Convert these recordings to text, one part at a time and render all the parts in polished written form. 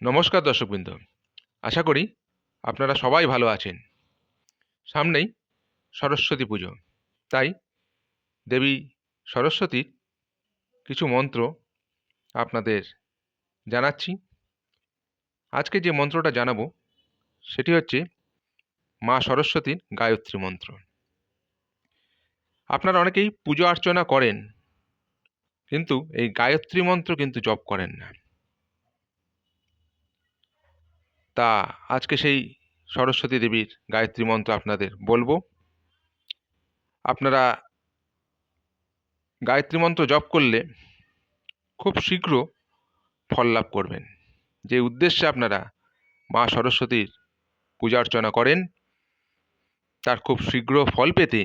নমস্কার দর্শকবৃন্দ, আশা করি আপনারা সবাই ভালো আছেন। সামনেই সরস্বতী পুজো, তাই দেবী সরস্বতীর কিছু মন্ত্র আপনাদের জানাচ্ছি। আজকে যে মন্ত্রটা জানাবো সেটি হচ্ছে মা সরস্বতীর গায়ত্রী মন্ত্র। আপনারা অনেকেই পুজো অর্চনা করেন, কিন্তু এই গায়ত্রী মন্ত্র কিন্তু জপ করেন না। তা আজকে সেই সরস্বতী দেবীর গায়ত্রী মন্ত্র আপনাদের বলবো। আপনারা গায়ত্রী মন্ত্র জপ করলে খুব শীঘ্র ফল লাভ করবেন। যে উদ্দেশ্যে আপনারা মা সরস্বতীর পূজা অর্চনা করেন, তার খুব শীঘ্র ফল পেতে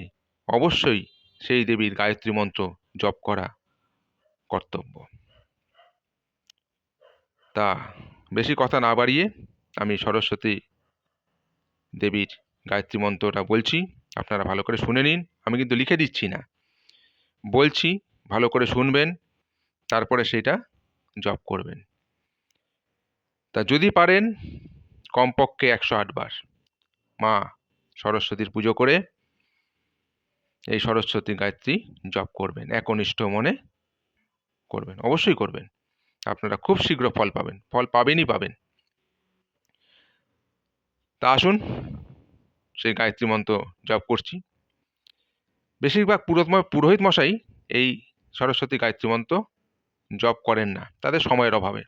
অবশ্যই সেই দেবীর গায়ত্রী মন্ত্র জপ করা কর্তব্য। তা বেশি কথা না বাড়িয়ে আমি সরস্বতী দেবীর গায়ত্রী মন্ত্রটা বলছি, আপনারা ভালো করে শুনে নিন। আমি কিন্তু লিখে দিচ্ছি না, বলছি, ভালো করে শুনবেন, তারপরে সেটা জপ করবেন। তা যদি পারেন কমপক্ষে 108 বার মা সরস্বতীর পুজো করে এই সরস্বতী গায়ত্রী জপ করবেন, একনিষ্ঠ মনে করবেন, অবশ্যই করবেন। আপনারা খুব শীঘ্র ফল পাবেন, ফল পাবেনই পাবেন। তা আসুন সেই গায়ত্রী মন্ত্র জপ করছি। বেশিরভাগ পুরোহিত মশাই এই সরস্বতী গায়ত্রী মন্ত্র জপ করেন না, তাদের সময়ের অভাবে,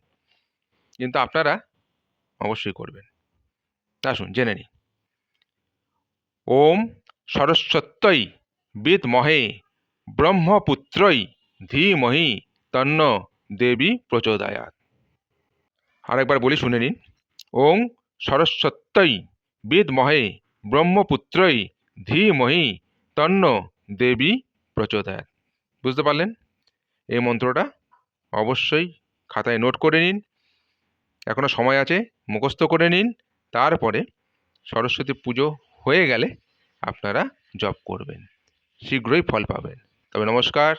কিন্তু আপনারা অবশ্যই করবেন। আসুন জেনে নিই। ওম সরস্বত্যৈ বিদ্মহে ব্রহ্মপুত্রৈ ধীমহি তন্ন দেবী প্রচোদয়াৎ। আরেকবার বলি, শুনে নিন। ওং সরস্বত্যৈ বিদ্মহে ব্রহ্মপুত্রৈ ধীমহি তন্ন দেবী প্রচোদয়াৎ। বুঝতে পারলেন? এই মন্ত্রটা অবশ্যই খাতায় নোট করে নিন, এখনো সময় আছে, মুখস্থ করে নিন। তারপরে সরস্বতী পুজো হয়ে গেলে আপনারা জপ করবেন, শীঘ্রই ফল পাবেন। তবে নমস্কার।